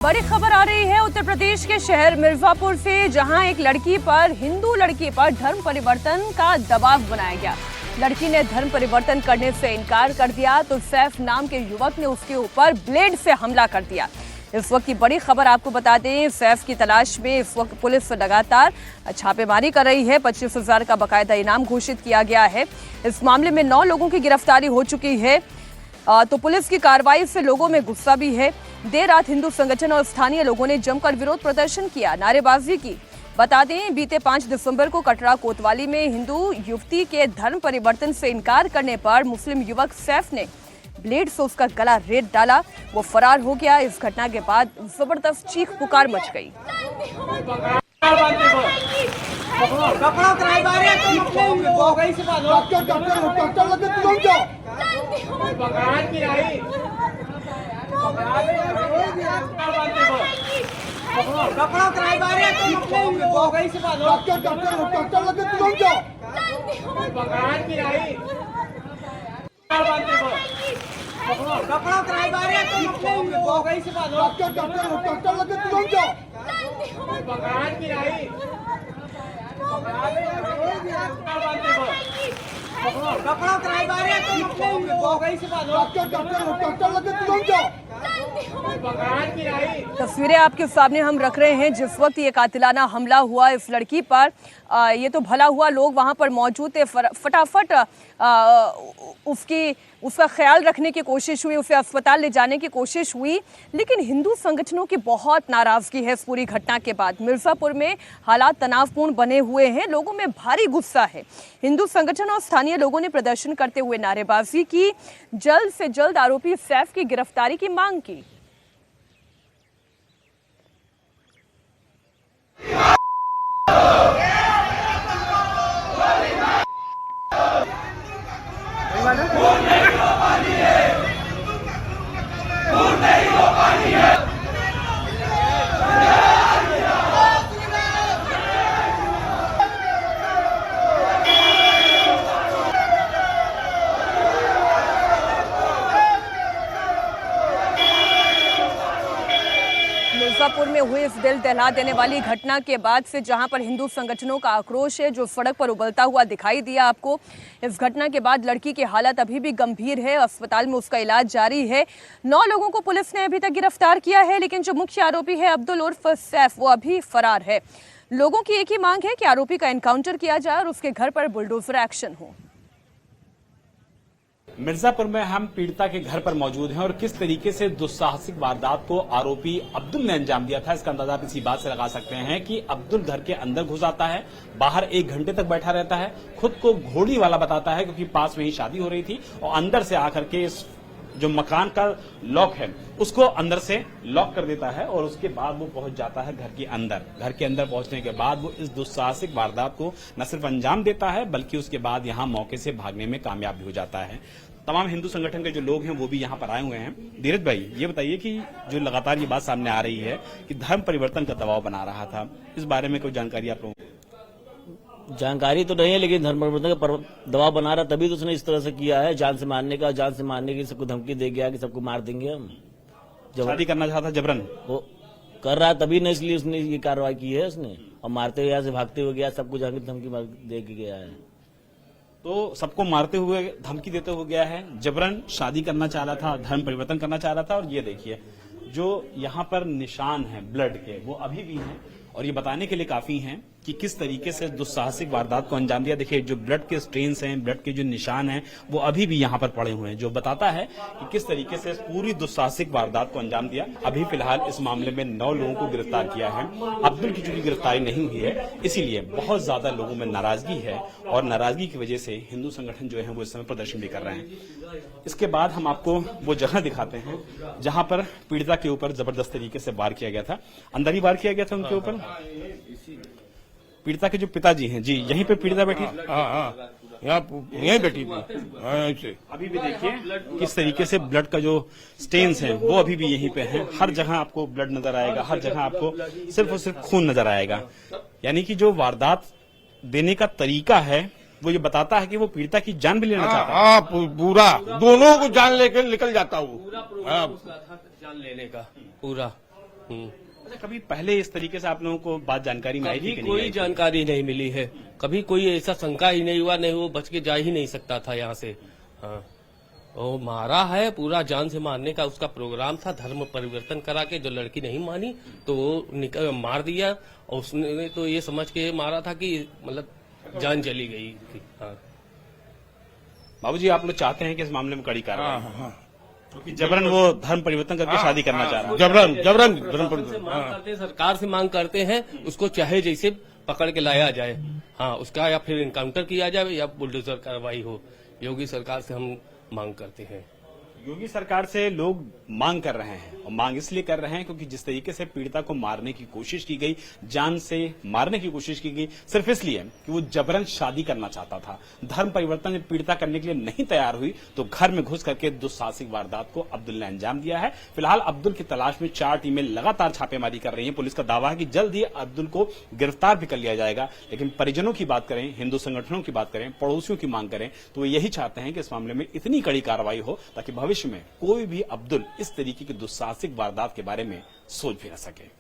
बड़ी खबर आ रही है उत्तर प्रदेश के शहर मिर्जापुर से, जहां एक हिंदू लड़की पर धर्म परिवर्तन का दबाव बनाया गया। लड़की ने धर्म परिवर्तन करने से इनकार कर दिया तो सैफ नाम के युवक ने उसके ऊपर ब्लेड से हमला कर दिया। इस वक्त की बड़ी खबर आपको बता दें, सैफ की तलाश में इस वक्त पुलिस लगातार छापेमारी कर रही है। 25,000 का बकायदा इनाम घोषित किया गया है। इस मामले में 9 लोगों की गिरफ्तारी हो चुकी है। तो पुलिस की कार्रवाई से लोगों में गुस्सा भी है। देर रात हिंदू संगठन और स्थानीय लोगों ने जमकर विरोध प्रदर्शन किया, नारेबाजी की। बता दें, बीते 5 दिसंबर को कटरा कोतवाली में हिंदू युवती के धर्म परिवर्तन से इनकार करने पर मुस्लिम युवक सैफ ने ब्लेड से उसका गला रेत डाला। वो फरार हो गया। इस घटना के बाद जबरदस्त चीख पुकार मच गई। तस्वीरें आपके सामने हम रख रहे हैं जिस वक्त ये कातिलाना हमला हुआ इस लड़की पर। ये तो भला हुआ लोग वहां पर मौजूद थे, फटाफट उसका ख्याल रखने की कोशिश हुई, उसे अस्पताल ले जाने की कोशिश हुई, लेकिन हिंदू संगठनों की बहुत नाराजगी है इस पूरी घटना के बाद। मिर्जापुर में हालात तनावपूर्ण बने हुए हैं, लोगों में भारी गुस्सा है। हिंदू संगठन और स्थानीय लोगों ने प्रदर्शन करते हुए नारेबाजी की, जल्द से जल्द आरोपी सैफ की गिरफ्तारी की मांग की। मिर्जापुर में हुई इस दिल दहला देने वाली घटना के बाद से जहां पर हिंदू संगठनों का आक्रोश है जो सड़क पर उबलता हुआ दिखाई दिया आपको। इस घटना के बाद लड़की की हालत अभी भी गंभीर है, अस्पताल में उसका इलाज जारी है। 9 लोगों को पुलिस ने अभी तक गिरफ्तार किया है, लेकिन जो मुख्य आरोपी है अब्दुल उर्फ सैफ, वो अभी फरार है। लोगों की एक ही मांग है कि आरोपी का एनकाउंटर किया जाए और उसके घर पर बुलडोजर एक्शन हो। मिर्जापुर में हम पीड़िता के घर पर मौजूद हैं और किस तरीके से दुस्साहसिक वारदात को आरोपी अब्दुल ने अंजाम दिया था, इसका अंदाजा आप इसी बात से लगा सकते हैं कि अब्दुल घर के अंदर घुस आता है, बाहर 1 घंटे तक बैठा रहता है, खुद को घोड़ी वाला बताता है क्योंकि पास में ही शादी हो रही थी, और अंदर से आकर के इस जो मकान का लॉक है उसको अंदर से लॉक कर देता है और उसके बाद वो पहुंच जाता है घर के अंदर। घर के अंदर पहुंचने के बाद वो इस दुस्साहसिक वारदात को न सिर्फ अंजाम देता है बल्कि उसके बाद यहां मौके से भागने में कामयाब भी हो जाता है। तमाम हिंदू संगठन के जो लोग हैं वो भी यहाँ पर आए हुए हैं। धीरज भाई, ये बताइए कि जो लगातार ये बात सामने आ रही है कि धर्म परिवर्तन का दबाव बना रहा था, इस बारे में कोई जानकारी आप लोगों को? जानकारी तो नहीं है, लेकिन धर्म परिवर्तन का दबाव बना रहा, तभी तो उसने इस तरह से किया है। जान से मारने की सबको धमकी दे गया कि सबको मार देंगे हम। शादी करना चाहता जबरन वो कर रहा तभी न, इसलिए उसने ये कार्रवाई की है उसने, और मारते हुए यहाँ से भागते हुए गया, सबको जाकर धमकी दे के गया है। तो सबको मारते हुए धमकी देते हुए गया है, जबरन शादी करना चाह रहा था, धर्म परिवर्तन करना चाह रहा था। और ये देखिए जो यहाँ पर निशान है ब्लड के, वो अभी भी हैं और ये बताने के लिए काफी हैं कि किस तरीके से दुस्साहसिक वारदात को अंजाम दिया। देखिए जो ब्लड के स्ट्रेन्स हैं, ब्लड के जो निशान हैं, वो अभी भी यहाँ पर पड़े हुए हैं, जो बताता है कि किस तरीके से पूरी दुस्साहसिक वारदात को अंजाम दिया। अभी फिलहाल इस मामले में 9 लोगों को गिरफ्तार किया है। अब्दुल की चूंकि गिरफ्तारी नहीं हुई है, इसीलिए बहुत ज्यादा लोगों में नाराजगी है और नाराजगी की वजह से हिंदू संगठन जो है वो इस समय प्रदर्शन भी कर रहे हैं। इसके बाद हम आपको वो जगह दिखाते हैं जहां पर पीड़िता के ऊपर जबरदस्त तरीके से वार किया गया था। अंदर ही वार किया गया था उनके ऊपर। पीड़िता के जो पिताजी हैं जी, यहीं पे पीड़िता बैठी? हाँ, यहीं बैठी थी। अभी भी देखिए किस तरीके से ब्लड का जो स्टेन्स हैं वो अभी भी यहीं पे हैं। हर जगह आपको ब्लड नजर आएगा, हर जगह आपको सिर्फ और सिर्फ खून नजर आएगा। यानी कि जो वारदात देने का तरीका है वो ये बताता है कि वो पीड़िता की जान भी लेना चाहता है। हाँ, पूरा दोनों को जान लेकर निकल जाता हूँ। जान लेने का पूरा अच्छा, कभी पहले इस तरीके से आप लोगों को बात जानकारी में आई थी कभी कि नहीं कोई आई थी? जानकारी नहीं मिली है, कभी कोई ऐसा शंका ही नहीं हुआ, नहीं वो बच के जा ही नहीं सकता था यहाँ से। हाँ, वो मारा है, पूरा जान से मारने का उसका प्रोग्राम था, धर्म परिवर्तन करा के जो लड़की नहीं मानी तो वो मार दिया, और उसने तो ये समझ के मारा था कि मतलब जान चली गई थी। हाँ। बाबूजी, आप लोग चाहते हैं कि इस मामले में कड़ी कार्रवाई, हाँ हाँ क्योंकि जबरन वो धर्म परिवर्तन करके शादी करना चाह रहा है। जबरन जबरन जबरन से मांग करते हैं, सरकार से मांग करते हैं, उसको चाहे जैसे पकड़ के लाया जाए, हाँ, उसका या फिर इनकाउंटर किया जाए या बुलडोजर कार्रवाई हो। योगी सरकार से हम मांग करते हैं। योगी सरकार से लोग मांग कर रहे हैं, और मांग इसलिए कर रहे हैं क्योंकि जिस तरीके से पीड़िता को मारने की कोशिश की गई, जान से मारने की कोशिश की गई, सिर्फ इसलिए कि वो जबरन शादी करना चाहता था। धर्म परिवर्तन जब पीड़िता करने के लिए नहीं तैयार हुई तो घर में घुस करके दुस्साहसिक वारदात को अब्दुल ने अंजाम दिया है। फिलहाल अब्दुल की तलाश में 4 टीमें लगातार छापेमारी कर रही है। पुलिस का दावा है कि जल्द ही अब्दुल को गिरफ्तार भी कर लिया जाएगा। लेकिन परिजनों की बात करें, हिंदू संगठनों की बात करें, पड़ोसियों की मांग करें, तो वो यही चाहते हैं कि इस मामले में इतनी कड़ी कार्रवाई हो ताकि भविष्य में कोई भी अब्दुल इस तरीके की दुस्साहसिक वारदात के बारे में सोच भी न सके।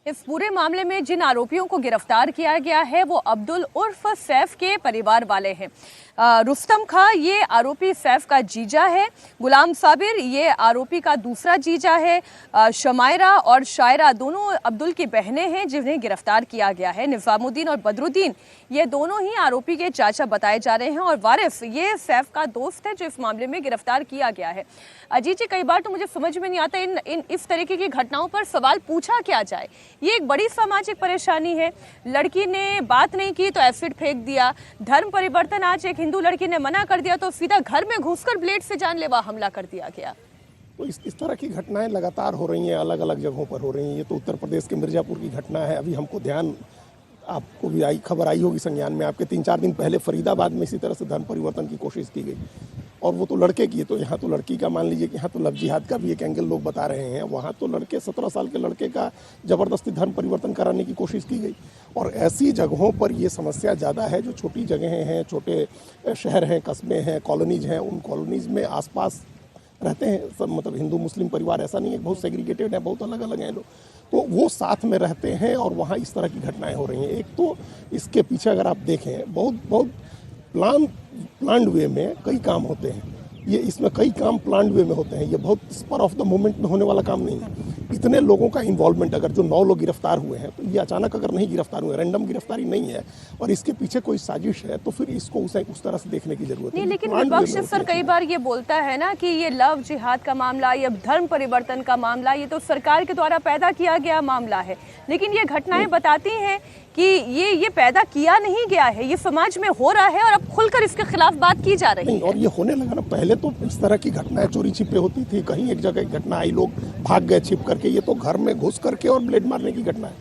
इस पूरे मामले में जिन आरोपियों को गिरफ्तार किया गया है वो अब्दुल उर्फ सैफ के परिवार वाले हैं। रुस्तम खां ये आरोपी सैफ का जीजा है, गुलाम साबिर ये आरोपी का दूसरा जीजा है, शमायरा और शायरा दोनों अब्दुल की बहनें हैं जिन्हें गिरफ्तार किया गया है। निजामुद्दीन और बदरुद्दीन ये दोनों ही आरोपी के चाचा बताए जा रहे हैं, और वारिस ये सैफ का दोस्त है जो इस मामले में गिरफ्तार किया गया है। अजीत जी, कई बार तो मुझे समझ में नहीं आता इन इस तरीके की घटनाओं पर सवाल पूछा क्या जाए। ये एक बड़ी सामाजिक परेशानी है। लड़की ने बात नहीं की तो एसिड फेंक दिया, धर्म परिवर्तन, आज एक हिंदू लड़की ने मना कर दिया तो सीधा घर में घुसकर ब्लेड से जानलेवा हमला कर दिया गया। तो इस तरह की घटनाएं लगातार हो रही हैं, अलग अलग जगहों पर हो रही हैं। ये तो उत्तर प्रदेश के मिर्जापुर की घटना है। अभी हमको ध्यान, आपको भी खबर आई होगी संज्ञान में, आपके 3-4 दिन पहले फरीदाबाद में इसी तरह से धर्म परिवर्तन की कोशिश की गई, और वो तो लड़के की है। तो यहाँ तो लड़की का मान लीजिए कि यहाँ तो लव जिहाद का भी एक एंगल लोग बता रहे हैं। वहाँ तो लड़के 17 साल के लड़के का जबरदस्ती धर्म परिवर्तन कराने की कोशिश की गई। और ऐसी जगहों पर ये समस्या ज़्यादा है, जो छोटी जगहें हैं, छोटे शहर हैं, कस्बे हैं, कॉलोनीज हैं, उन कॉलोनीज में आसपास रहते हैं सब, मतलब हिंदू मुस्लिम परिवार ऐसा नहीं है, बहुत सेग्रीगेटेड है, बहुत अलग अलग हैं लोग, तो वो साथ में रहते हैं और वहाँ इस तरह की घटनाएं हो रही हैं। एक तो इसके पीछे अगर आप देखें, बहुत प्लान्ड वे में कई काम होते हैं। ये इसमें कई काम प्लान्ड वे में होते हैं, ये बहुत स्पर ऑफ द मोमेंट में होने वाला काम नहीं है। इतने लोगों का इन्वॉल्वमेंट, अगर जो 9 लोग गिरफ्तार हुए हैं तो ये अचानक अगर नहीं गिरफ्तार हुए, रैंडम गिरफ्तारी नहीं है, और इसके पीछे कोई साजिश है, तो फिर इसको उस तरह से देखने की जरूरत नहीं। है। लेकिन विपक्ष सर कई बार ये बोलता है ना कि ये लव जिहाद का मामला, ये धर्म परिवर्तन का मामला, ये तो सरकार के द्वारा पैदा किया गया मामला है। लेकिन ये घटनाएं बताती हैं कि ये पैदा किया नहीं गया है, ये समाज में हो रहा है और अब खुलकर इसके खिलाफ बात की जा रही है। और ये होने लगा ना, पहले तो इस तरह की घटनाएं चोरी छिपे होती थी, कहीं एक जगह घटना आई, लोग भाग गए छिप करके, ये तो घर में घुस करके और ब्लेड मारने की घटना है।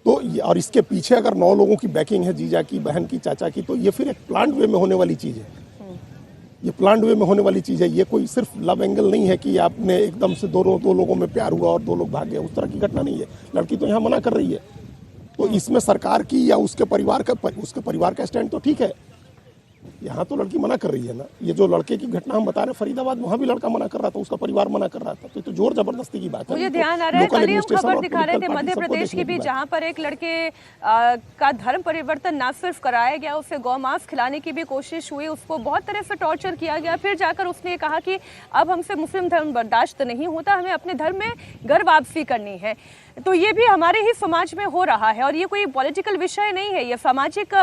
तो और इसके पीछे अगर 9 लोगों की बैकिंग है, जीजा की, बहन की, चाचा की, तो ये फिर एक प्लान्ड वे में होने वाली चीज है। ये प्लान्ड वे में होने वाली चीज है। ये कोई सिर्फ लव एंगल नहीं है कि आपने एकदम से दो लोगों में प्यार हुआ और 2 लोग भाग गए, उस तरह की घटना नहीं है। लड़की तो यहाँ मना कर रही है, तो इसमें सरकार की या उसके परिवार का स्टैंड तो ठीक है। यहाँ तो लड़की मना कर रही है ना। ये जो लड़के की घटना हम बता रहे हैं फरीदाबाद, वहाँ भी लड़का मना कर रहा था, उसका परिवार मना कर रहा था, तो ये तो जोर जबरदस्ती की बात है। मुझे ध्यान आ रहा है, कल ही हम खबर दिखा रहे थे मध्य प्रदेश की भी, जहाँ पर एक लड़के का धर्म परिवर्तन ना सिर्फ कराया गया, उसे गौमांस खिलाने की भी कोशिश हुई, उसको बहुत तरह से टॉर्चर किया गया, फिर जाकर उसने कहा कि अब हमसे मुस्लिम धर्म बर्दाश्त नहीं होता, हमें अपने धर्म में घर वापसी करनी है। तो ये भी हमारे ही समाज में हो रहा है, और ये कोई पॉलिटिकल विषय नहीं है, ये सामाजिक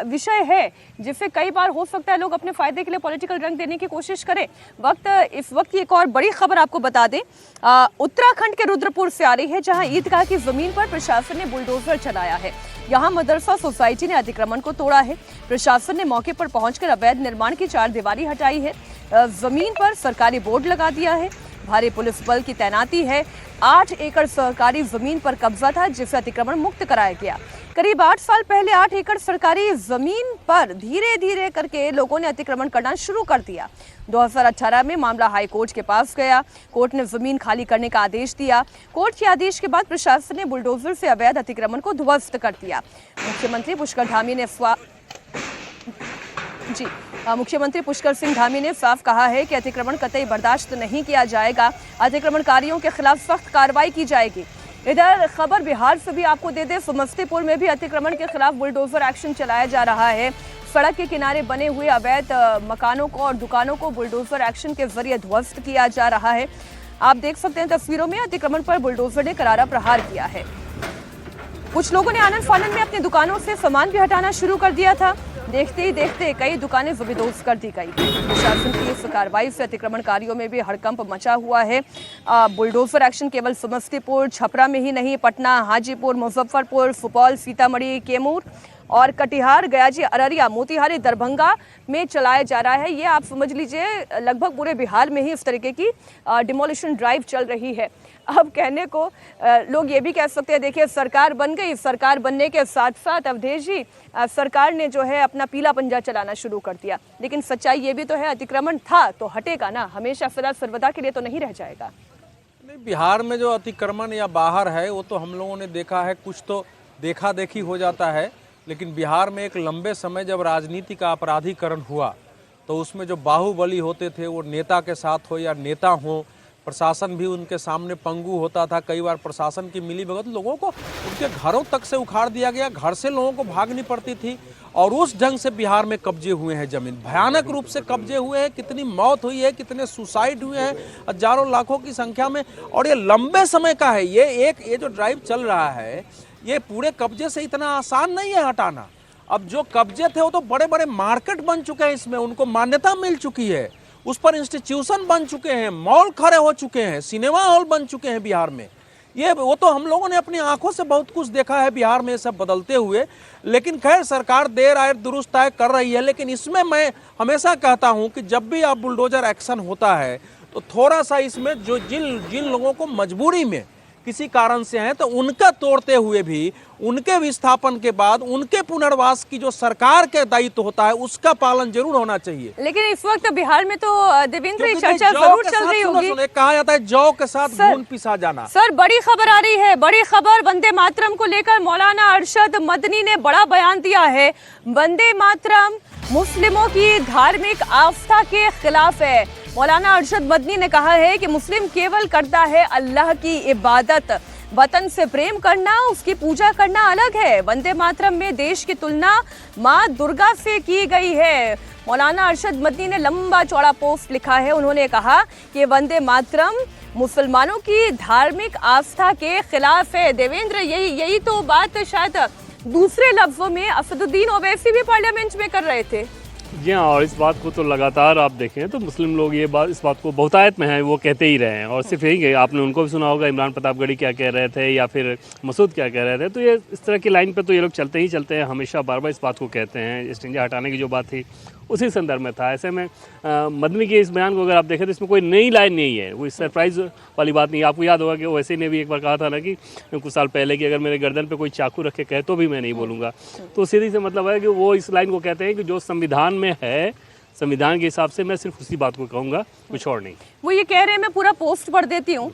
विषय है जिसे कई बार हो सकता है लोग अपने फायदे के लिए पॉलिटिकल रंग देने की कोशिश करें। इस वक्त एक और बड़ी खबर आपको बता दें, उत्तराखंड के रुद्रपुर से आ रही है, जहां ईदगाह की जमीन पर प्रशासन ने बुलडोजर चलाया है। यहां मदरसा सोसाइटी ने अतिक्रमण को तोड़ा है। प्रशासन ने मौके पर पहुंचकर अवैध निर्माण की 4 दीवारी हटाई है। जमीन पर सरकारी बोर्ड लगा दिया है। भारी पुलिस बल की तैनाती है। 8 एकड़ सरकारी जमीन पर कब्जा था, जिसे अतिक्रमण मुक्त कराया गया। करीब 8 साल पहले 8 एकड़ सरकारी जमीन पर धीरे धीरे करके लोगों ने अतिक्रमण करना शुरू कर दिया। 2018 में मामला हाई कोर्ट के पास गया। कोर्ट ने जमीन खाली करने का आदेश दिया। कोर्ट के आदेश के बाद प्रशासन ने बुलडोजर से अवैध अतिक्रमण को ध्वस्त कर दिया। मुख्यमंत्री पुष्कर धामी ने मुख्यमंत्री पुष्कर सिंह धामी ने साफ कहा है कि अतिक्रमण कतई बर्दाश्त नहीं किया जाएगा, अतिक्रमणकारियों के खिलाफ सख्त कार्रवाई की जाएगी। इधर खबर बिहार से भी आपको दे दें, समस्तीपुर में भी अतिक्रमण के खिलाफ बुलडोजर एक्शन चलाया जा रहा है। सड़क के किनारे बने हुए अवैध मकानों को और दुकानों को बुलडोजर एक्शन के जरिए ध्वस्त किया जा रहा है। आप देख सकते हैं तस्वीरों में, अतिक्रमण पर बुलडोजर ने करारा प्रहार किया है। कुछ लोगों ने आनंद फानन में अपनी दुकानों से सामान भी हटाना शुरू कर दिया था। देखते ही देखते कई दुकानें जबरदस्त कर दी गई। प्रशासन की इस कार्रवाई से अतिक्रमणकारियों में भी हड़कंप मचा हुआ है। बुलडोजर एक्शन केवल समस्तीपुर, छपरा में ही नहीं, पटना, हाजीपुर, मुजफ्फरपुर, सुपौल, सीतामढ़ी, कैमूर और कटिहार, गयाजी, अररिया, मोतिहारी, दरभंगा में चलाया जा रहा है। ये आप समझ लीजिए लगभग पूरे बिहार में ही इस तरीके की डिमोलिशन ड्राइव चल रही है। अब कहने को लोग ये भी कह सकते हैं, देखिए सरकार बन गई, सरकार बनने के साथ साथ अवधेश जी सरकार ने जो है अपना पीला पंजा चलाना शुरू कर दिया। लेकिन सच्चाई ये भी तो है, अतिक्रमण था तो हटेगा ना, हमेशा सदा सर्वदा के लिए तो नहीं रह जाएगा। नहीं, बिहार में जो अतिक्रमण या बाहर है वो तो हम लोगों ने देखा है, कुछ तो देखा देखी हो जाता है। लेकिन बिहार में एक लंबे समय जब राजनीति का अपराधीकरण हुआ तो उसमें जो बाहुबली होते थे वो नेता के साथ हो या नेता हो, प्रशासन भी उनके सामने पंगु होता था। कई बार प्रशासन की मिलीभगत लोगों को उनके घरों तक से उखाड़ दिया गया, घर से लोगों को भागनी पड़ती थी। और उस ढंग से बिहार में कब्जे हुए हैं, जमीन भयानक रूप से कब्जे हुए हैं। कितनी मौत हुई है, कितने सुसाइड हुए हैं, हजारों लाखों की संख्या में। और ये लंबे समय का है। ये जो ड्राइव चल रहा है, ये पूरे कब्जे से इतना आसान नहीं है हटाना। अब जो कब्जे थे वो तो बड़े बड़े मार्केट बन चुके हैं, इसमें उनको मान्यता मिल चुकी है, उस पर इंस्टीट्यूशन बन चुके हैं, मॉल खड़े हो चुके हैं, सिनेमा हॉल बन चुके हैं बिहार में। वो तो हम लोगों ने अपनी आंखों से बहुत कुछ देखा है बिहार में, सब बदलते हुए। लेकिन खैर सरकार देर आए दुरुस्त आए कर रही है। लेकिन इसमें मैं हमेशा कहता हूं कि जब भी आप बुलडोजर एक्शन होता है तो थोड़ा सा इसमें जो जिन लोगों को मजबूरी में किसी कारण से हैं तो उनका तोड़ते हुए भी, उनके विस्थापन के बाद उनके पुनर्वास की जो सरकार के दायित्व होता है उसका पालन जरूर होना चाहिए। लेकिन इस वक्त बिहार में तो देवेंद्र चर्चा जरूर चल रही होगी। कहा जाता है जौ के साथ घून पिसा जाना। सर बड़ी खबर आ रही है, बड़ी खबर वंदे मातरम को लेकर मौलाना अरशद मदनी ने बड़ा बयान दिया है। वंदे मातरम मुस्लिमों की धार्मिक आस्था के खिलाफ है। मौलाना अरशद मदनी ने कहा है कि मुस्लिम केवल करता है अल्लाह की इबादत, वतन से प्रेम करना, उसकी पूजा करना अलग है। वंदे मातरम में देश की तुलना माँ दुर्गा से की गई है। मौलाना अरशद मदनी ने लंबा चौड़ा पोस्ट लिखा है। उन्होंने कहा कि वंदे मातरम मुसलमानों की धार्मिक आस्था के खिलाफ है। देवेंद्र, यही तो बात शायद दूसरे लफ्जों में असदुद्दीन ओवैसी भी पार्लियामेंट में कर रहे थे। जी हाँ, और इस बात को तो लगातार आप देखें तो मुस्लिम लोग इस बात को बहुतायत में हैं, वो कहते ही रहे हैं। और सिर्फ यही, आपने उनको भी सुना होगा इमरान प्रतापगढ़ी क्या कह रहे थे या फिर मसूद क्या कह रहे थे। तो ये इस तरह की लाइन पे तो ये लोग चलते ही चलते हैं, हमेशा बार बार इस बात को कहते हैं। स्टिंजा हटाने की जो बात थी उसी संदर्भ में था। ऐसे में मदनी के इस बयान को अगर आप देखें तो इसमें कोई नई लाइन नहीं है, कोई सरप्राइज़ वाली बात नहीं है। आपको याद होगा कि वैसे ने भी एक बार कहा था ना कि कुछ साल पहले कि अगर मेरे गर्दन पे कोई चाकू रख के कहे तो भी मैं नहीं बोलूँगा। तो सीधी से मतलब है कि वो इस लाइन को कहते हैं कि जो संविधान में है, संविधान के हिसाब से मैं सिर्फ उसी बात को कहूँगा, कुछ और नहीं। वो ये कह रहे हैं, मैं पूरा पोस्ट पढ़ देती हूँ,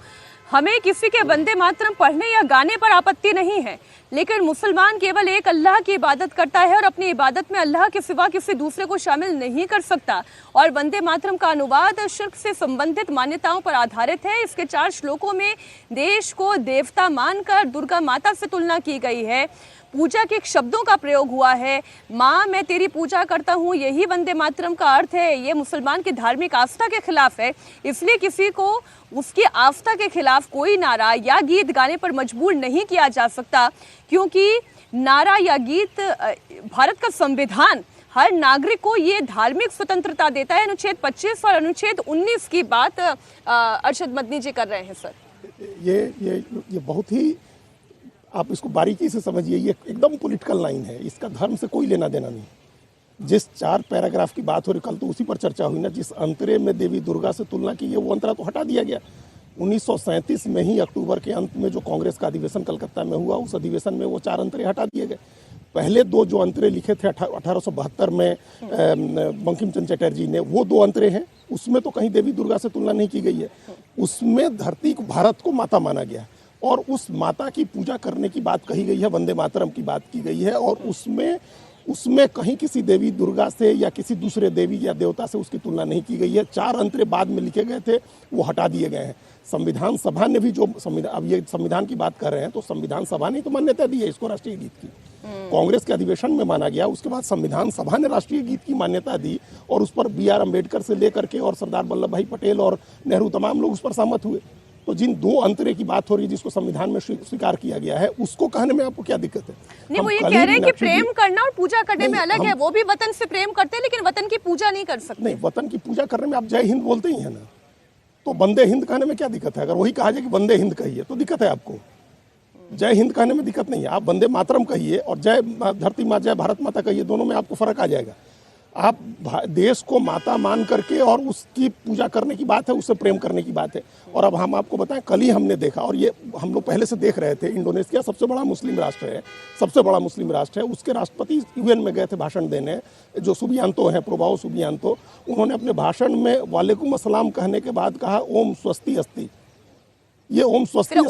हमें किसी के वंदे मातरम पढ़ने या गाने पर आपत्ति नहीं है, लेकिन मुसलमान केवल एक अल्लाह की इबादत करता है और अपनी इबादत में अल्लाह के सिवा किसी दूसरे को शामिल नहीं कर सकता। और वंदे मातरम का अनुवाद शिर्क से संबंधित मान्यताओं पर आधारित है। इसके 4 श्लोकों में देश को देवता मानकर दुर्गा माता से तुलना की गई है। पूजा के शब्दों का प्रयोग हुआ है। माँ मैं तेरी पूजा करता हूँ, यही वंदे मातरम का अर्थ है। ये मुसलमान की धार्मिक आस्था के खिलाफ है। इसलिए किसी को उसकी आस्था के खिलाफ कोई नारा या गीत गाने पर मजबूर नहीं किया जा सकता, क्योंकि नारा या गीत, भारत का संविधान हर नागरिक को ये धार्मिक स्वतंत्रता देता है। अनुच्छेद 25 और अनुच्छेद 19 की बात अरशद मदनी जी कर रहे हैं। सर ये बहुत ही, आप इसको बारीकी से समझिए, ये एकदम पॉलिटिकल लाइन है, इसका धर्म से कोई लेना देना नहीं। जिस 4 पैराग्राफ की बात हो रही, कल तो उसी पर चर्चा हुई ना, जिस अंतरे में देवी दुर्गा से तुलना की है वो अंतरा तो हटा दिया गया। 1937 में ही अक्टूबर के अंत में जो कांग्रेस का अधिवेशन कलकत्ता में हुआ, उस अधिवेशन में वो 4 अंतरे हटा दिए गए। पहले 2 जो अंतरे लिखे थे 1872 में बंकिम चंद्र चटर्जी ने, वो 2 अंतरे हैं, उसमें तो कहीं देवी दुर्गा से तुलना नहीं की गई है। उसमें धरती को, भारत को माता माना गया और उस माता की पूजा करने की बात कही गई है, वंदे मातरम की बात की गई है। और उसमें उसमें कहीं किसी देवी दुर्गा से या किसी दूसरे देवी या देवता से उसकी तुलना नहीं की गई है। 4 अंतरे बाद में लिखे गए थे, वो हटा दिए गए हैं। संविधान सभा ने भी जो अब ये संविधान की बात कर रहे हैं, तो संविधान सभा ने तो मान्यता दी है इसको राष्ट्रीय गीत की। कांग्रेस के अधिवेशन में माना गया, उसके बाद संविधान सभा ने राष्ट्रीय गीत की मान्यता दी और उस पर BR अम्बेडकर से लेकर के और सरदार वल्लभ भाई पटेल और नेहरू तमाम लोग उस पर सहमत हुए। तो जिन 2 अंतरे की बात हो रही है जिसको संविधान में स्वीकार किया गया है, उसको कहने में आपको क्या दिक्कत है? नहीं, वो ये कह रहे हैं कि प्रेम करना और पूजा करने में अलग है। वो भी वतन से प्रेम करते हैं लेकिन वतन की पूजा नहीं कर सकते। नहीं, वतन की पूजा करने में आप जय हिंद बोलते ही है ना, तो वंदे हिंद कहने में क्या दिक्कत है? अगर वही कहा जाए कि वंदे हिंद कहिए तो दिक्कत है आपको। जय हिंद कहने में दिक्कत नहीं है, आप वंदे मातरम कहिए और जय धरती माँ जय भारत माता कहिए, दोनों में आपको फर्क आ जाएगा। आप देश को माता मान करके और उसकी पूजा करने की बात है, उससे प्रेम करने की बात है। और अब हम आपको बताएं, कल ही हमने देखा, और ये हम लोग पहले से देख रहे थे, इंडोनेशिया सबसे बड़ा मुस्लिम राष्ट्र है, सबसे बड़ा मुस्लिम राष्ट्र है। उसके राष्ट्रपति UN में गए थे भाषण देने, जो सुबियांतो हैं, प्रोबाओ सुबियांतो। उन्होंने अपने भाषण में वालेकुम अस्सलाम कहने के बाद कहा ओम स्वस्ति अस्ति। ये ओम स्वस्ति अस्ति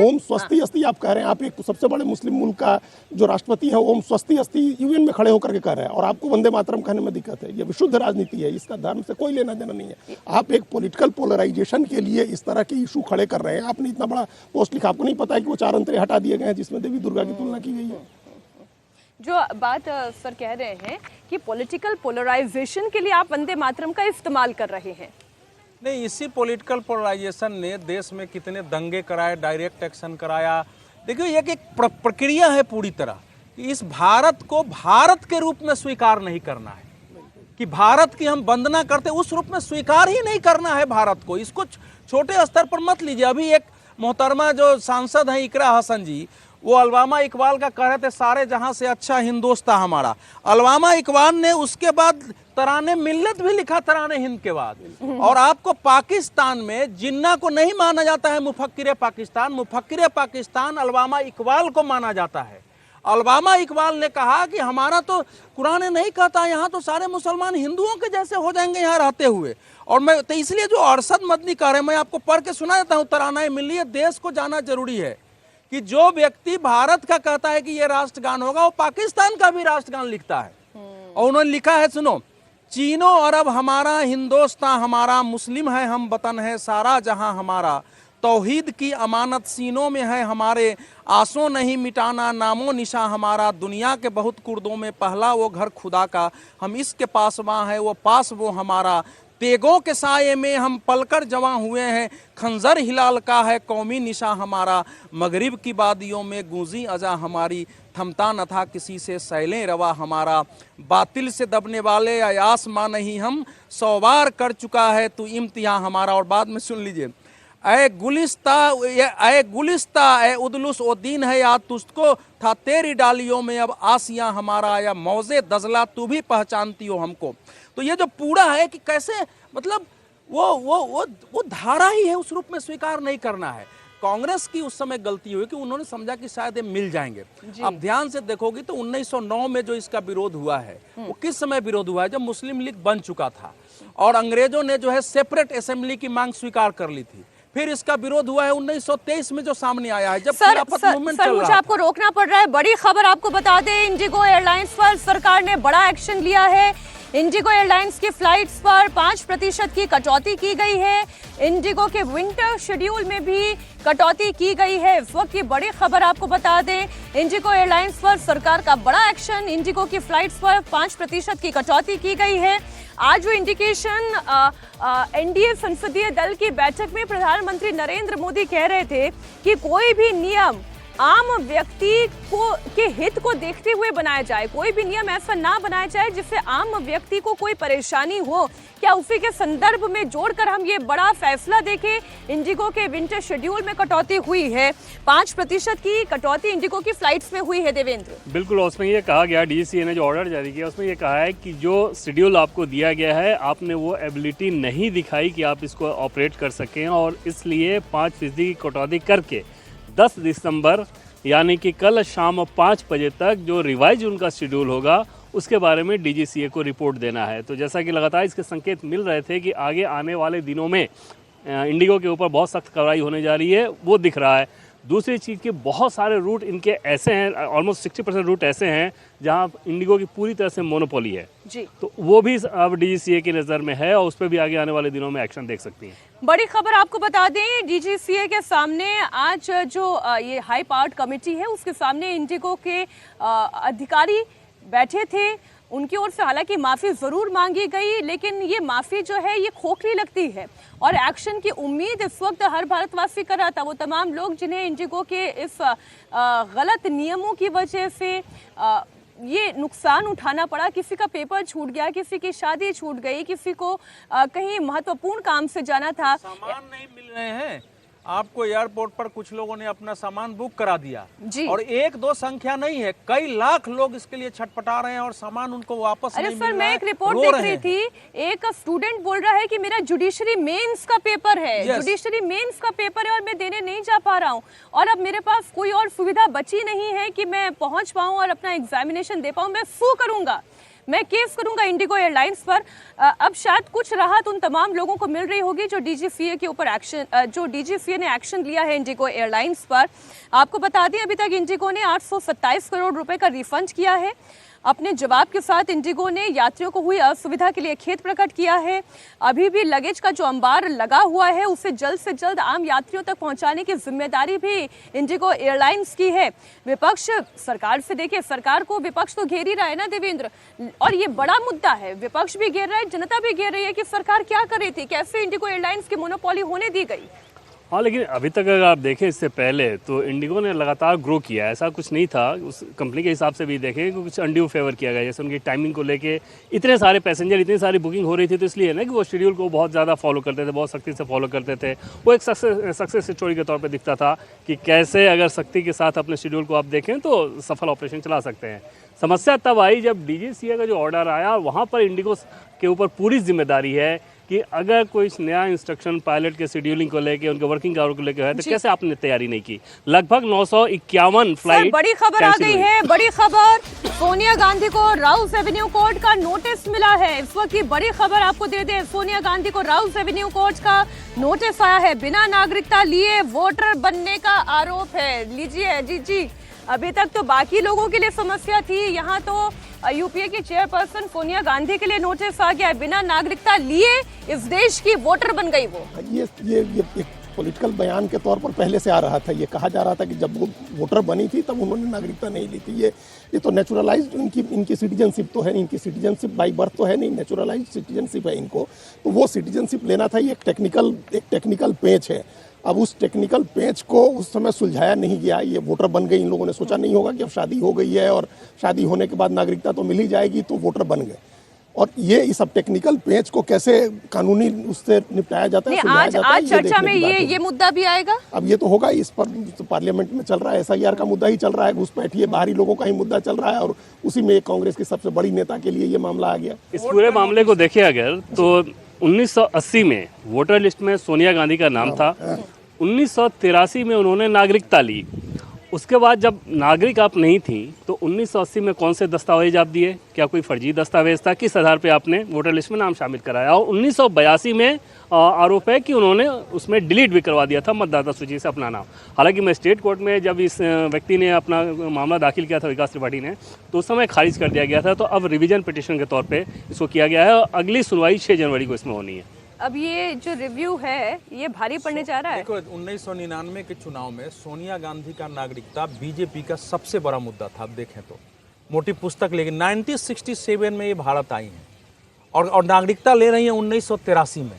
ओम स्वस्ति अस्ति आप कह रहे हैं। आप एक सबसे बड़े मुस्लिम मुल्क का जो राष्ट्रपति है ओम स्वस्ति अस्ति UN में खड़े होकर के कह रहे हैं और आपको वंदे मातरम कहने में दिक्कत है। ये विशुद्ध राजनीति है, इसका धर्म से कोई लेना देना नहीं है। आप एक पॉलिटिकल पोलराइजेशन के लिए इस तरह के इशू खड़े कर रहे हैं। आपने इतना बड़ा पोस्ट लिखा, आपको नहीं पता है कि वो 4 अंतरे हटा दिए गए हैं जिसमें देवी दुर्गा की तुलना की गई है। जो बात सर कह रहे हैं कि पॉलिटिकल पोलराइजेशन के लिए आप वंदे मातरम का इस्तेमाल कर रहे हैं। नहीं, इसी पॉलिटिकल पोलराइजेशन ने देश में कितने दंगे कराए, डायरेक्ट एक्शन कराया। देखिए, ये एक प्रक्रिया है पूरी तरह कि इस भारत को भारत के रूप में स्वीकार नहीं करना है, कि भारत की हम वंदना करते उस रूप में स्वीकार ही नहीं करना है भारत को। इसको छोटे स्तर पर मत लीजिए। अभी एक मोहतरमा जो सांसद हैं इकरा हसन जी, वो अल्लामा इकबाल का कह रहे थे सारे जहां से अच्छा हिंदुस्तान हमारा। अल्लामा इकबाल ने उसके बाद तराने मिल्लत भी लिखा, तराने हिंद के बाद। और आपको पाकिस्तान में जिन्ना को नहीं माना जाता है मुफक्किर पाकिस्तान अल्लामा इकबाल को माना जाता है। अल्लामा इकबाल ने कहा कि हमारा तो कुरान नहीं कहता, यहाँ तो सारे मुसलमान हिंदुओं के जैसे हो जाएंगे यहाँ रहते हुए। और मैं तो इसलिए जो अरशद मदनी कह रहे हैं, मैं आपको पढ़ के सुना देता हूँ। तराना मिल्लियत देश को जाना जरूरी है कि जो व्यक्ति भारत का कहता है कि ये राष्ट्रगान होगा, वो पाकिस्तान का भी राष्ट्रगान लिखता है। और उन्होंने लिखा है, सुनो, चीनो अरब हमारा, हिंदुस्तान हमारा, मुस्लिम है हम, वतन है सारा जहां हमारा, तौहीद की अमानत सीनों में है हमारे, आंसू नहीं मिटाना नामो निशा हमारा, दुनिया के बहुत कुर्दों में पहला वो घर खुदा का, हम इसके पास वहाँ है वो पास वो हमारा, तेगों के साये में हम पलकर जवां हुए हैं, खंजर हिलाल का है कौमी निशा हमारा, मगरिब की वादियों में गूंजी अजा हमारी, थमता न था किसी से सैलें रवा हमारा, बातिल से दबने वाले आसमां नहीं हम, 100 बार कर चुका है तू इम्तिहान हमारा। और बाद में सुन लीजिए, ऐ गुलिस्ता ऐ उदलुस ओ दीन है याद तुझको था तेरी डालियों में अब आसियां हमारा, या मौजे दजला तू भी पहचानती हो हमको। तो ये जो पूरा है कि कैसे, मतलब वो धारा ही है, उस रूप में स्वीकार नहीं करना है। कांग्रेस की उस समय गलती हुई कि उन्होंने समझा कि शायद ये मिल जाएंगे। अब ध्यान से देखोगी तो 1909 में जो इसका विरोध हुआ है वो किस समय विरोध हुआ है? जब मुस्लिम लीग बन चुका था और अंग्रेजों ने जो है सेपरेट असेंबली की मांग स्वीकार कर ली थी। फिर इसका विरोध हुआ है 1923 में जो सामने आया है, जब खिलाफत मूवमेंट चल रहा मुझे आपको रोकना पड़ रहा है। बड़ी खबर आपको बता दें, इंडिगो एयरलाइंस पर सरकार ने बड़ा एक्शन लिया है। इंडिगो एयरलाइंस की फ्लाइट्स पर 5% की कटौती की गई है। इंडिगो के विंटर शेड्यूल में भी कटौती की गई है। इस वक्त की बड़ी खबर आपको बता दें, इंडिगो एयरलाइंस पर सरकार का बड़ा एक्शन। इंडिगो की फ्लाइट्स पर 5% की कटौती की गई है। आज जो इंडिकेशन एनडीए संसदीय दल की बैठक में प्रधानमंत्री नरेंद्र मोदी कह रहे थे कि कोई भी नियम आम व्यक्ति के हित को देखते हुए बनाया जाए, कोई भी नियम ऐसा ना बनाया जाए जिससे आम व्यक्ति को कोई परेशानी हो। क्या उसी के संदर्भ में जोड़कर हम ये बड़ा फैसला देखें? इंडिगो के विंटर शेड्यूल में कटौती हुई है, 5% की कटौती इंडिगो की फ्लाइट्स में हुई है। देवेंद्र, बिल्कुल, उसमें ये कहा गया, डीजीसीए ने जो ऑर्डर जारी किया उसमें ये कहा है कि जो शेड्यूल आपको दिया गया है, आपने वो एबिलिटी नहीं दिखाई कि आप इसको ऑपरेट कर सकें, और इसलिए 5% की कटौती करके 10 दिसंबर यानी कि कल शाम 5 बजे तक जो रिवाइज उनका शेड्यूल होगा उसके बारे में डीजीसीए को रिपोर्ट देना है। तो जैसा कि लगातार इसके संकेत मिल रहे थे कि आगे आने वाले दिनों में इंडिगो के ऊपर बहुत सख्त कार्रवाई होने जा रही है, वो दिख रहा है। दूसरी चीज़ के बहुत सारे रूट इनके ऐसे हैं, ऑलमोस्ट 60% रूट ऐसे हैं जहाँ इंडिगो की पूरी तरह से मोनोपोली है जी। तो वो भी अब डीजीसीए की नज़र में है और उस पर भी आगे आने वाले दिनों में एक्शन देख सकती हैं। बड़ी खबर आपको बता दें, डीजीसीए के सामने आज जो ये हाई पावर्ड कमेटी है उसके सामने इंडिगो के अधिकारी बैठे थे। उनकी ओर से हालांकि माफी जरूर मांगी गई, लेकिन ये माफी जो है ये खोखली लगती है और एक्शन की उम्मीद इस वक्त हर भारतवासी कर रहा था। वो तमाम लोग जिन्हें इंडिगो के इस गलत नियमों की वजह से ये नुकसान उठाना पड़ा, किसी का पेपर छूट गया, किसी की शादी छूट गई, किसी को कहीं महत्वपूर्ण काम से जाना था, सामान नहीं मिल रहे हैं। आपको एयरपोर्ट पर कुछ लोगों ने अपना सामान बुक करा दिया जी। और एक दो संख्या नहीं है, कई लाख लोग इसके लिए छटपटा रहे हैं और सामान उनको वापस नहीं मिल रहा है। मैं एक रिपोर्ट देख रही थी, एक स्टूडेंट बोल रहा है कि मेरा जुडिशरी मेंस का पेपर है, जुडिशरी मेंस का पेपर है और मैं देने नहीं जा पा रहा हूँ और अब मेरे पास कोई और सुविधा बची नहीं है कि मैं पहुंच पाऊं और अपना एग्जामिनेशन दे पाऊं। मैं सू करूंगा, मैं केस करूंगा इंडिगो एयरलाइंस पर। अब शायद कुछ राहत उन तमाम लोगों को मिल रही होगी जो डीजीसीए के ऊपर एक्शन, जो डीजीसीए ने एक्शन लिया है इंडिगो एयरलाइंस पर। आपको बता दें अभी तक इंडिगो ने 827 करोड़ रुपए का रिफंड किया है। अपने जवाब के साथ इंडिगो ने यात्रियों को हुई असुविधा के लिए खेद प्रकट किया है। अभी भी लगेज का जो अंबार लगा हुआ है उसे जल्द से जल्द आम यात्रियों तक पहुंचाने की जिम्मेदारी भी इंडिगो एयरलाइंस की है। विपक्ष सरकार से, देखिए सरकार को विपक्ष तो घेर ही रहा है ना देवेंद्र, और ये बड़ा मुद्दा है। विपक्ष भी घेर रहा है, जनता भी घेर रही है कि सरकार क्या कर रही थी, कैसे इंडिगो एयरलाइंस की मोनोपोली होने दी गई। हाँ, लेकिन अभी तक अगर आप देखें इससे पहले तो इंडिगो ने लगातार ग्रो किया है, ऐसा कुछ नहीं था। उस कंपनी के हिसाब से भी देखें कि कुछ अनड्यू फेवर किया गया, जैसे उनकी टाइमिंग को लेके इतने सारे पैसेंजर, इतनी सारी बुकिंग हो रही थी तो इसलिए ना कि वो शेड्यूल को बहुत ज़्यादा फॉलो करते थे, बहुत सख्ती से फॉलो करते थे। वो एक सक्सेस स्टोरी के तौर पर दिखता था कि कैसे अगर सख्ती के साथ अपने शेड्यूल को आप देखें तो सफल ऑपरेशन चला सकते हैं। समस्या तब आई जब डीजीसीए का जो ऑर्डर आया, वहाँ पर इंडिगो के ऊपर पूरी जिम्मेदारी है कि अगर कोई नया इंस्ट्रक्शन पायलट के शेड्यूलिंग को लेके, उनके वर्किंग आवर को लेके है तो कैसे आपने तैयारी नहीं की। लगभग 951 फ्लाइट। बड़ी खबर आ गई है, बड़ी खबर। सोनिया गांधी को राउस एवेन्यू कोर्ट का नोटिस मिला है। इस वक्त की बड़ी खबर आपको दे दें, सोनिया गांधी को राउस एवेन्यू कोर्ट का नोटिस आया है। बिना नागरिकता लिए वोटर बनने का आरोप है। लीजिए जी। अभी तक तो बाकी लोगों के लिए समस्या थी, यहाँ तो यूपीए की चेयरपर्सन सोनिया गांधी के लिए नोटिस आ गया। बिना नागरिकता लिए इस देश की वोटर बन गई वो। ये एक पॉलिटिकल बयान के तौर पर पहले से आ रहा था। ये कहा जा रहा था कि जब वो वोटर बनी थी तब उन्होंने नागरिकता नहीं ली थी। ये तो नेचुरलाइज्ड इनकी सिटीजनशिप तो है नहीं, इनकी सिटीजनशिप बाई बर्थ तो है नहीं, नेचुरलाइज्ड सिटीजनशिप है इनको। तो वो सिटीजनशिप लेना था। ये एक टेक्निकल पेच है। अब उस टेक्निकल पेच को उस समय सुलझाया नहीं गया। ये वोटर बन गई, इन लोगों ने सोचा नहीं होगा कि अब शादी हो गई है और शादी होने के बाद नागरिकता तो मिल ही जाएगी, तो वोटर बन गए। और ये इस सब टेक्निकल पेच को कैसे कानूनी उससे निपटाया जाता है, आज चर्चा में ये मुद्दा भी आएगा। अब ये तो होगा, इस पर तो पार्लियामेंट में चल रहा है, SIR का मुद्दा ही चल रहा है, घुसपैठिए बाहरी लोगों का ही मुद्दा चल रहा है और उसी में कांग्रेस की सबसे बड़ी नेता के लिए ये मामला आ गया। इस पूरे मामले को देखें अगर तो 1980 में वोटर लिस्ट में सोनिया गांधी का नाम था। 1983 में उन्होंने नागरिकता ली। उसके बाद जब नागरिक आप नहीं थी तो 1980 में कौन से दस्तावेज आप दिए? क्या कोई फर्जी दस्तावेज था? किस आधार पे आपने वोटर लिस्ट में नाम शामिल कराया? और 1982 में आरोप है कि उन्होंने उसमें डिलीट भी करवा दिया था मतदाता सूची से अपना नाम। हालांकि मजिस्ट्रेट कोर्ट में जब इस व्यक्ति ने अपना मामला दाखिल किया था, विकास त्रिपाठी ने, तो उस समय खारिज कर दिया गया था। तो अब रिवीजन पिटिशन के तौर पर इसको किया गया है और अगली सुनवाई 6 जनवरी को इसमें होनी है। अब ये जो रिव्यू है ये भारी पड़ने जा रहा है। देखो, 1999 के चुनाव में सोनिया गांधी का नागरिकता बीजेपी का सबसे बड़ा मुद्दा था। अब देखें तो मोटी पुस्तक, लेकिन 1967 में ये भारत आई हैं और नागरिकता ले रही हैं 1983 में।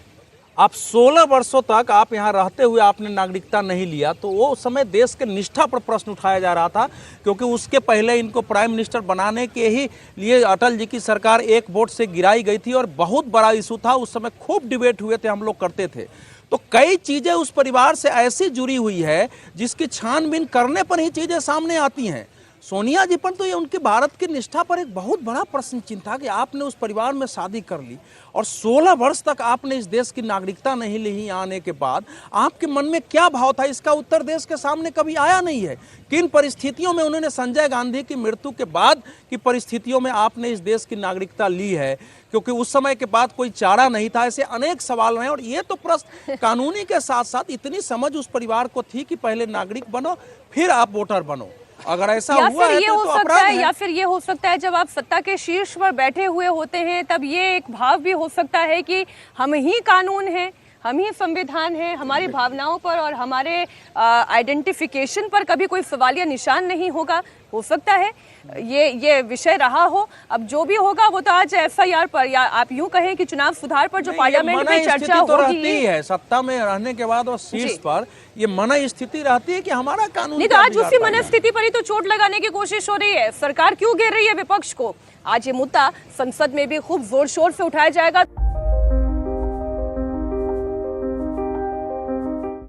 आप 16 वर्षों तक आप यहाँ रहते हुए आपने नागरिकता नहीं लिया, तो वो समय देश के निष्ठा पर प्रश्न उठाया जा रहा था, क्योंकि उसके पहले इनको प्राइम मिनिस्टर बनाने के ही लिए अटल जी की सरकार एक वोट से गिराई गई थी और बहुत बड़ा इशू था। उस समय खूब डिबेट हुए थे, हम लोग करते थे। तो कई चीज़ें उस परिवार से ऐसी जुड़ी हुई है जिसकी छानबीन करने पर ही चीज़ें सामने आती हैं। सोनिया जी पर तो ये उनके भारत की निष्ठा पर एक बहुत बड़ा प्रश्न चिन्ह था कि आपने उस परिवार में शादी कर ली और 16 वर्ष तक आपने इस देश की नागरिकता नहीं ली। यहाँ आने के बाद आपके मन में क्या भाव था, इसका उत्तर देश के सामने कभी आया नहीं है। किन परिस्थितियों में उन्होंने संजय गांधी की मृत्यु के बाद की परिस्थितियों में आपने इस देश की नागरिकता ली है, क्योंकि उस समय के बाद कोई चारा नहीं था। ऐसे अनेक सवाल रहे और ये तो प्रश्न कानूनी के साथ साथ इतनी समझ उस परिवार को थी कि पहले नागरिक बनो फिर आप वोटर बनो। अगर ऐसा हुआ है तो अपराध है। या फिर ये हो सकता है जब आप सत्ता के शीर्ष पर बैठे हुए होते हैं तब ये एक भाव भी हो सकता है कि हम ही कानून हैं, हम ही संविधान है, हमारी भावनाओं पर और हमारे आइडेंटिफिकेशन पर कभी कोई सवालिया निशान नहीं होगा। हो सकता है ये विषय रहा हो। अब जो भी होगा वो तो आज FIR पर या आप यूं कहें कि चुनाव सुधार पर जो पार्लियामेंट में चर्चा तो होगी रहती है सत्ता में रहने के बाद और शीर्ष पर ये मन स्थिति रहती है कि हमारा कानून नहीं, तो आज उसी मन स्थिति पर ही तो चोट लगाने की कोशिश हो रही है। सरकार क्यों घेर रही है विपक्ष को? आज ये मुद्दा संसद में भी खूब जोर शोर से उठाया जाएगा।